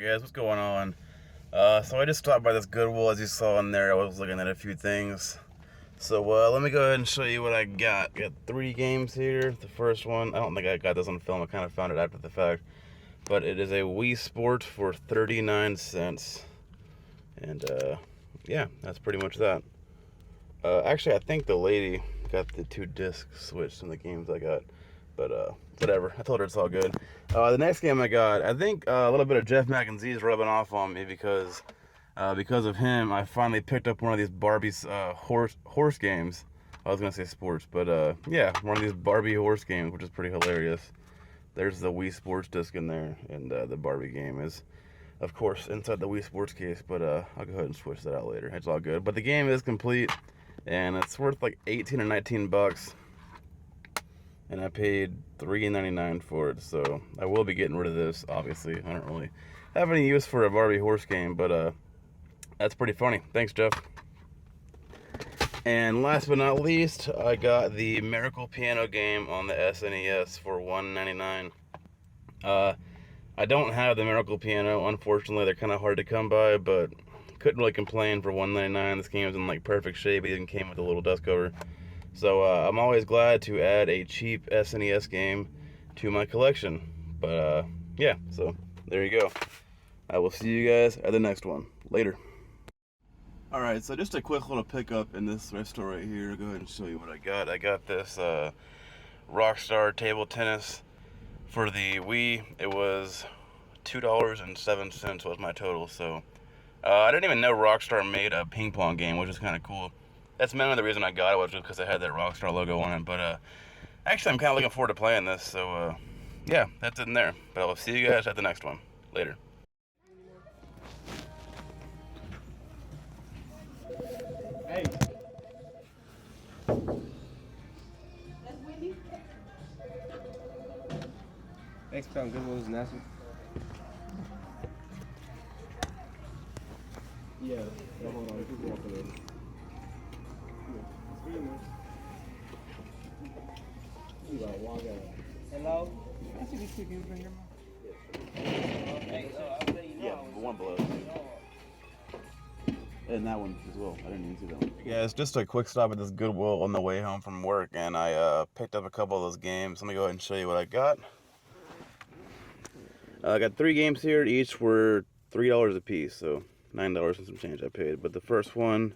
guys, what's going on? So I just stopped by this Goodwill, as you saw in there. I was looking at a few things. So let me go ahead and show you what I got. Got 3 games here. The first one, I don't think I got this on film. I kind of found it after the fact. But it is a Wii Sport for 39 cents. And yeah, that's pretty much that. Actually, I think the lady got the 2-disc switched in the games I got. But whatever. I told her it's all good. The next game I got, I think a little bit of Jeff McEnzie is rubbing off on me because of him, I finally picked up one of these Barbie's horse games. I was gonna say sports, but yeah, one of these Barbie horse games, which is pretty hilarious. There's the Wii Sports disc in there, and the Barbie game is, of course, inside the Wii Sports case. But I'll go ahead and switch that out later. It's all good. But the game is complete, and it's worth like 18 or 19 bucks. And I paid $3.99 for it, so I will be getting rid of this. Obviously, I don't really have any use for a Barbie horse game, but that's pretty funny. Thanks, Jeff. And last but not least, I got the Miracle Piano game on the SNES for $1.99. I don't have the Miracle Piano, unfortunately. They're kind of hard to come by, but couldn't really complain for $1.99. This game is in like perfect shape. It even came with a little dust cover. So I'm always glad to add a cheap SNES game to my collection. But yeah, so there you go. I will see you guys at the next one. Later. Alright, so just a quick little pickup in this thrift store right here. I'll go ahead and show you what I got. I got this Rockstar Table Tennis for the Wii. It was $2.07 was my total. So I didn't even know Rockstar made a ping pong game, which is kind of cool. That's mainly the reason I got it, was just because I had that Rockstar logo on it. But actually, I'm kind of looking forward to playing this. So yeah, that's it in there. But I will see you guys at the next one. Later. Hey. Thanks for Goodwill's nasty. Yeah, no, hold on, keep walking in. Hello? I see this chicken finger. Yeah, one below. And that one as well. I didn't even see that one. Hey guys, just a quick stop at this Goodwill on the way home from work, and I picked up a couple of those games. Let me go ahead and show you what I got. I got 3 games here. Each were $3 a piece, so $9 and some change I paid. But the first one,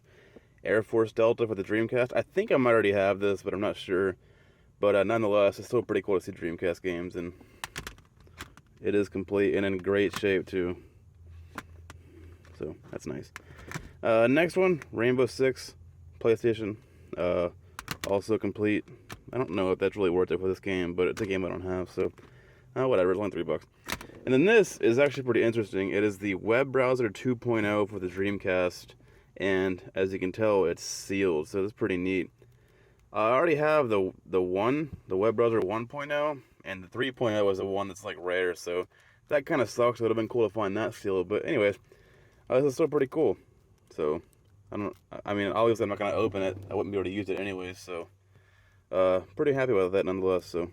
Air Force Delta for the Dreamcast. I think I might already have this, but I'm not sure. But nonetheless, it's still pretty cool to see Dreamcast games, and it is complete and in great shape too. So that's nice. Next one, Rainbow Six, PlayStation. Also complete. I don't know if that's really worth it for this game, but it's a game I don't have, so whatever. It's only $3. And then this is actually pretty interesting. It is the Web Browser 2.0 for the Dreamcast, and as you can tell, it's sealed, so that's pretty neat. I already have the Web Browser 1.0, and the 3.0 is the one that's like rare, so that kind of sucks. It would have been cool to find that sealed, but anyways, this is still pretty cool. So I mean, obviously I'm not gonna open it. I wouldn't be able to use it anyways, so pretty happy with that nonetheless. So,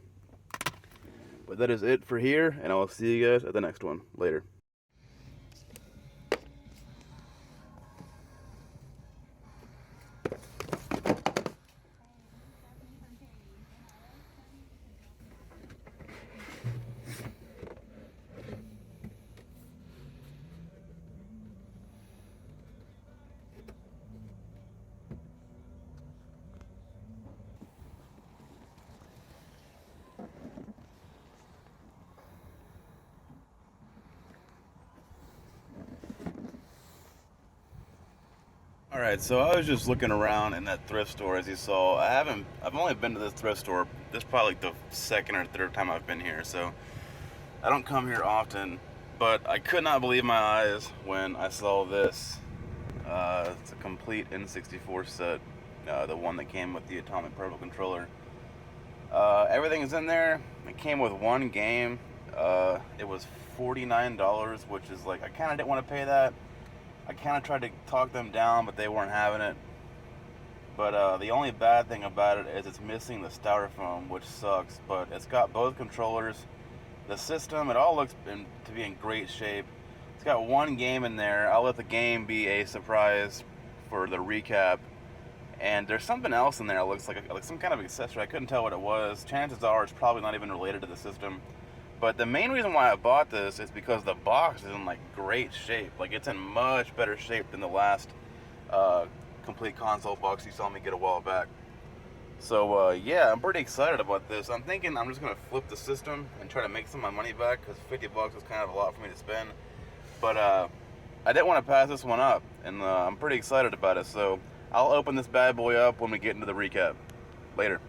but that is it for here, and I will see you guys at the next one. Later. Alright, so I was just looking around in that thrift store, as you saw. I've only been to this thrift store, this is probably like the second or third time I've been here, so I don't come here often, but I could not believe my eyes when I saw this. It's a complete N64 set, the one that came with the Atomic Purple controller. Everything is in there. It came with one game. It was $49, which is like, I kind of didn't want to pay that. I kind of tried to talk them down, but they weren't having it. But the only bad thing about it is it's missing the styrofoam, which sucks. But it's got both controllers. The system, it all looks to be in great shape. It's got one game in there. I'll let the game be a surprise for the recap. And there's something else in there. It looks like some kind of accessory. I couldn't tell what it was. Chances are it's probably not even related to the system. But the main reason why I bought this is because the box is in like great shape. Like it's in much better shape than the last complete console box you saw me get a while back. So yeah, I'm pretty excited about this. I'm thinking I'm just gonna flip the system and try to make some of my money back because 50 bucks was kind of a lot for me to spend. But I didn't want to pass this one up, and I'm pretty excited about it. So I'll open this bad boy up when we get into the recap. Later.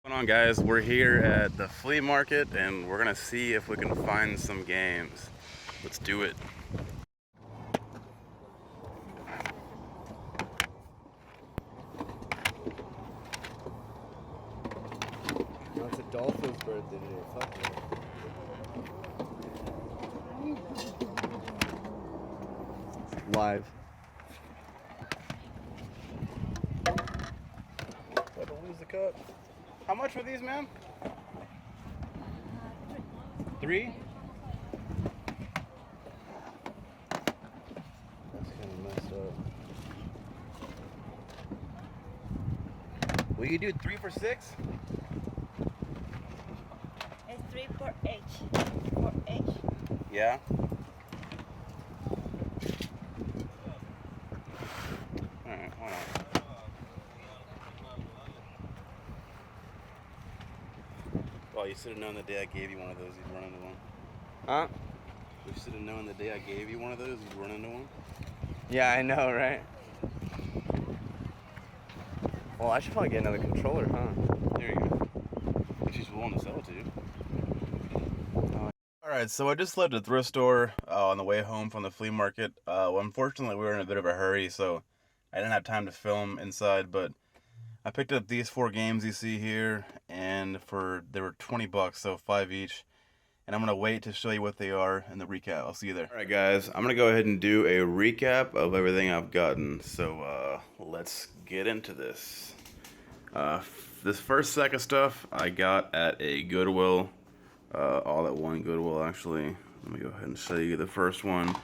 What's going on, guys? We're here at the flea market, and we're gonna see if we can find some games. Let's do it. It's Adolfo's birthday today. Fuck yeah. Live. Don't lose the cup. How much were these, man? 3? That's kind of messed up. Will you do 3 for 6? It's 3 for each. For each. Yeah. Alright, why not? Oh, you should have known the day I gave you one of those, you'd run into one. Huh? You should have known the day I gave you one of those, you'd run into one. Yeah, I know, right? Well, I should probably get another controller, huh? There you go. If she's willing to sell it to you. Alright, so I just left a thrift store on the way home from the flea market. Well, unfortunately, we were in a bit of a hurry, so I didn't have time to film inside, but I picked up these 4 games you see here, and they were 20 bucks, so 5 each. And I'm going to wait to show you what they are in the recap. I'll see you there. Alright guys, I'm going to go ahead and do a recap of everything I've gotten. So let's get into this. This first sack of stuff I got at a Goodwill. All at one Goodwill, actually. Let me go ahead and show you. The first one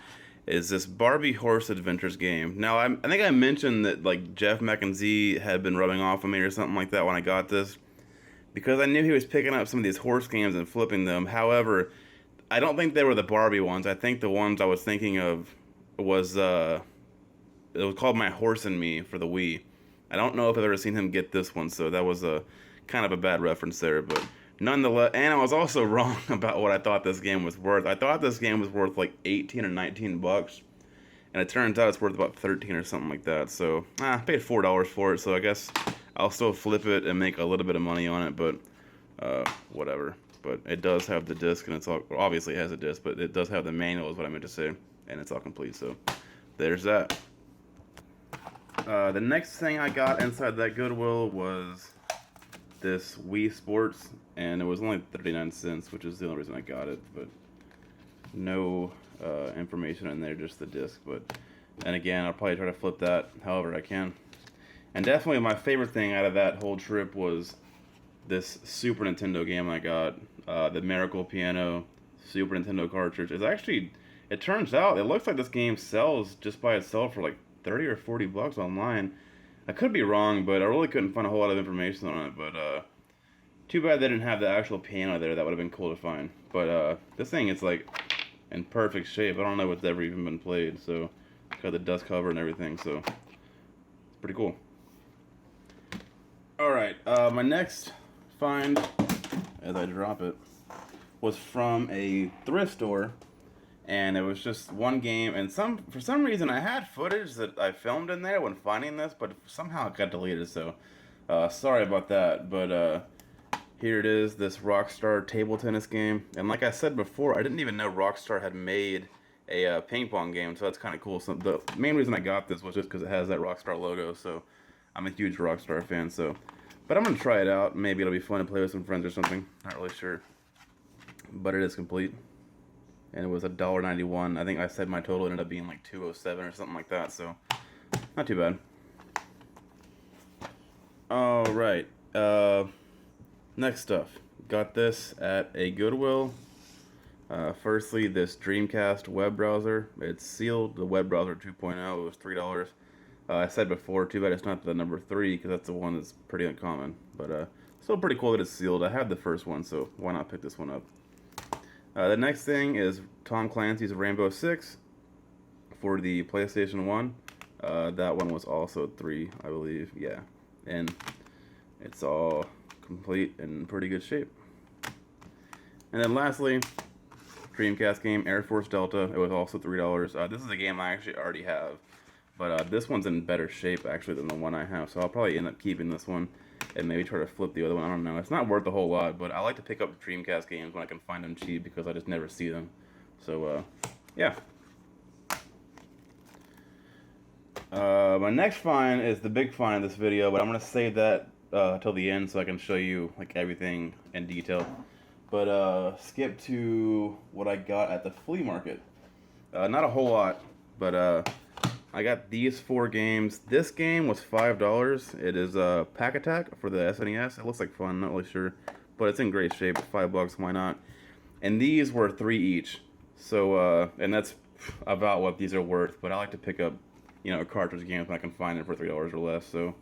is this Barbie Horse Adventures game. Now, I think I mentioned that like Jeff McKenzie had been rubbing off on me or something like that when I got this, because I knew he was picking up some of these horse games and flipping them. However, I don't think they were the Barbie ones. I think the ones I was thinking of was it was called My Horse and Me for the Wii. I don't know if I've ever seen him get this one, so that was a kind of a bad reference there, but nonetheless. And I was also wrong about what I thought this game was worth. I thought this game was worth like 18 or 19 bucks, and it turns out it's worth about 13 or something like that. So I paid $4 for it, so I guess I'll still flip it and make a little bit of money on it, but whatever. But it does have the disc, and it's all, obviously it has a disc, but it does have the manual is what I meant to say, and it's all complete. So there's that. The next thing I got inside that Goodwill was this Wii Sports, and it was only 39 cents, which is the only reason I got it, but no information in there, just the disc. But and again, I'll probably try to flip that however I can. And definitely my favorite thing out of that whole trip was this Super Nintendo game I got, the Miracle Piano Super Nintendo cartridge. It's actually, it turns out, it looks like this game sells just by itself for like 30 or 40 bucks online. I could be wrong, but I really couldn't find a whole lot of information on it. But too bad they didn't have the actual piano there. That would have been cool to find. But this thing is like in perfect shape. I don't know what's ever even been played. So it's got the dust cover and everything. So it's pretty cool. All right, my next find, as I drop it, was from a thrift store. And it was just one game, and for some reason I had footage that I filmed in there when finding this, but somehow it got deleted, so sorry about that. But here it is, this Rockstar table tennis game. And like I said before, I didn't even know Rockstar had made a ping pong game, so that's kind of cool. So the main reason I got this was just because it has that Rockstar logo, so I'm a huge Rockstar fan. But I'm going to try it out. Maybe it'll be fun to play with some friends or something. Not really sure. But it is complete. And it was $1.91. I think I said my total ended up being like $2.07 or something like that, so not too bad. Alright, next stuff. Got this at a Goodwill. Firstly, this Dreamcast web browser. It's sealed. The web browser 2.0. It was $3. I said before, too bad it's not the number 3 because that's the one that's pretty uncommon. But still pretty cool that it's sealed. I had the first one, so why not pick this one up? The next thing is Tom Clancy's Rainbow Six for the PlayStation 1. That one was also 3, I believe. Yeah, and it's all complete and in pretty good shape. And then lastly, Dreamcast game Air Force Delta. It was also $3. This is a game I actually already have, but this one's in better shape actually than the one I have, so I'll probably end up keeping this one and maybe try to flip the other one. I don't know. It's not worth a whole lot, but I like to pick up Dreamcast games when I can find them cheap because I just never see them. So yeah. My next find is the big find of this video, but I'm gonna save that till the end so I can show you like everything in detail. But skip to what I got at the flea market. Not a whole lot, but I got these 4 games. This game was $5. It is Pack Attack for the SNES. It looks like fun, not really sure, but it's in great shape. $5, why not? And these were 3 each. So and that's about what these are worth. But I like to pick up, you know, cartridge games when I can find it for $3 or less. So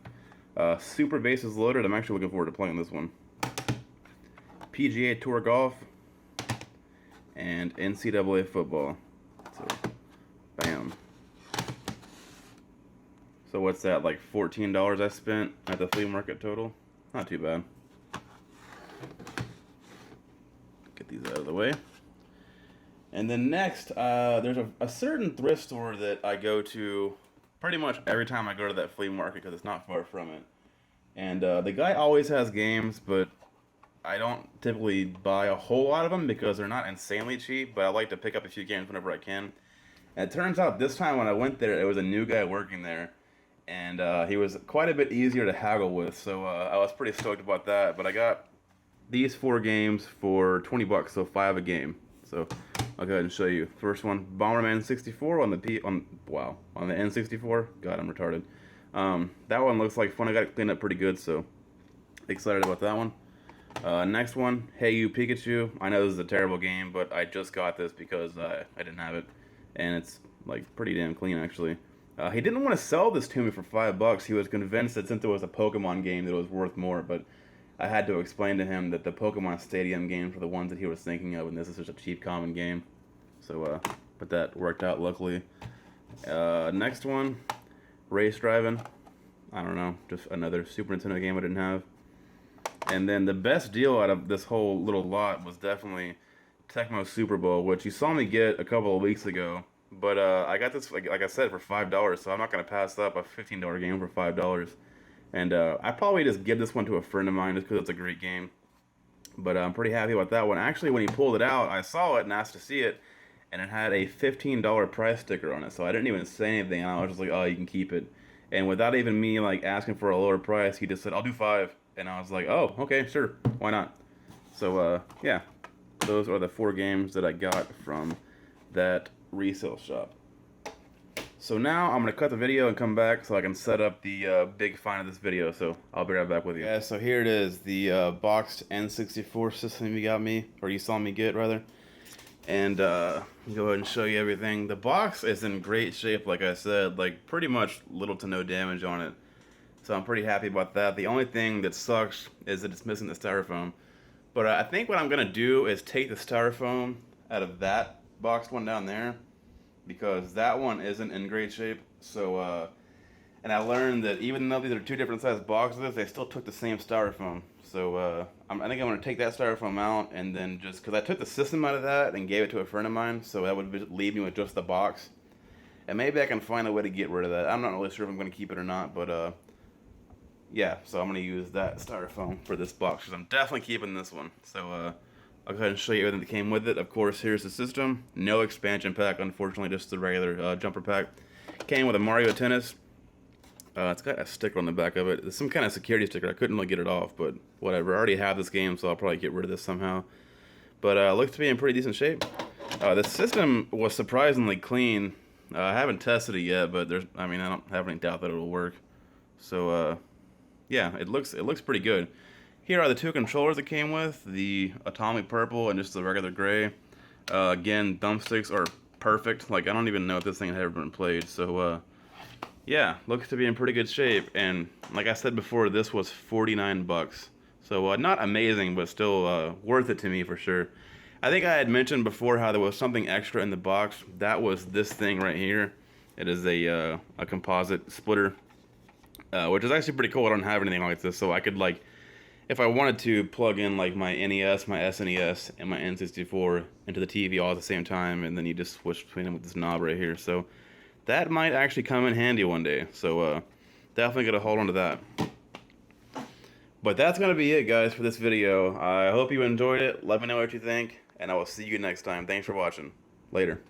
Super Bases Loaded. I'm actually looking forward to playing this one. PGA Tour Golf, and NCAA football. So, bam. So what's that, like $14 I spent at the flea market total? Not too bad. Get these out of the way. And then next, there's a certain thrift store that I go to pretty much every time I go to that flea market because it's not far from it. And the guy always has games, but I don't typically buy a whole lot of them because they're not insanely cheap, but I like to pick up a few games whenever I can. And it turns out this time when I went there, it was a new guy working there, and he was quite a bit easier to haggle with, so I was pretty stoked about that. But I got these 4 games for $20, so 5 a game. So I'll go ahead and show you. First one, Bomberman 64 on the N64. God, I'm retarded. That one looks like fun. I got it cleaned up pretty good, so excited about that one. Next one, Hey You Pikachu. I know this is a terrible game, but I just got this because I didn't have it, and it's like pretty damn clean actually. He didn't want to sell this to me for $5. He was convinced that since it was a Pokemon game that it was worth more, but I had to explain to him that the Pokemon Stadium games were the ones that he was thinking of, and this is just a cheap common game. So, but that worked out luckily. Next one, Race Driving. I don't know, just another Super Nintendo game I didn't have. And then the best deal out of this whole little lot was definitely Tecmo Super Bowl, which you saw me get a couple of weeks ago. But I got this, like I said, for $5, so I'm not going to pass up a $15 game for $5. And I probably just give this one to a friend of mine just because it's a great game. But I'm pretty happy about that one. Actually, when he pulled it out, I saw it and asked to see it, and it had a $15 price sticker on it. So I didn't even say anything, and I was just like, oh, you can keep it. And without even me like asking for a lower price, he just said, I'll do 5. And I was like, oh, okay, sure, why not? So, yeah, those are the 4 games that I got from that resale shop. So now I'm going to cut the video and come back so I can set up the big find of this video. So I'll be right back with you. Yeah, so here it is, the boxed N64 system you got me, or you saw me get, rather. And go ahead and show you everything. The box is in great shape, like I said, like pretty much little to no damage on it. So I'm pretty happy about that. The only thing that sucks is that it's missing the styrofoam. But I think what I'm going to do is take the styrofoam out of that boxed one down there, because that one isn't in great shape. So, and I learned that even though these are 2 different size boxes, they still took the same styrofoam. So I think I'm going to take that styrofoam out, and then just, because I took the system out of that and gave it to a friend of mine, so that would leave me with just the box. And maybe I can find a way to get rid of that. I'm not really sure if I'm going to keep it or not, but yeah, so I'm going to use that styrofoam for this box, because I'm definitely keeping this one. So I'll go ahead and show you everything that came with it. Of course, here's the system. No expansion pack, unfortunately, just the regular jumper pack. Came with a Mario Tennis. It's got a sticker on the back of it. It's some kind of security sticker. I couldn't really get it off, but whatever. I already have this game, so I'll probably get rid of this somehow. But it looks to be in pretty decent shape. The system was surprisingly clean. I haven't tested it yet, but I don't have any doubt that it'll work. So yeah, it looks pretty good. Here are the 2 controllers it came with, the Atomic Purple and just the regular gray. Again, thumbsticks are perfect. Like, I don't even know if this thing had ever been played. So, yeah, looks to be in pretty good shape. And like I said before, this was 49 bucks. So, not amazing, but still worth it to me for sure. I think I had mentioned before how there was something extra in the box. That was this thing right here. It is a composite splitter, which is actually pretty cool. I don't have anything like this, so I could, like, if I wanted to, plug in like my NES, my SNES, and my N64 into the TV all at the same time, and then you just switch between them with this knob right here. So that might actually come in handy one day. So definitely gotta hold on to that. But that's gonna be it, guys, for this video. I hope you enjoyed it. Let me know what you think, and I will see you next time. Thanks for watching. Later.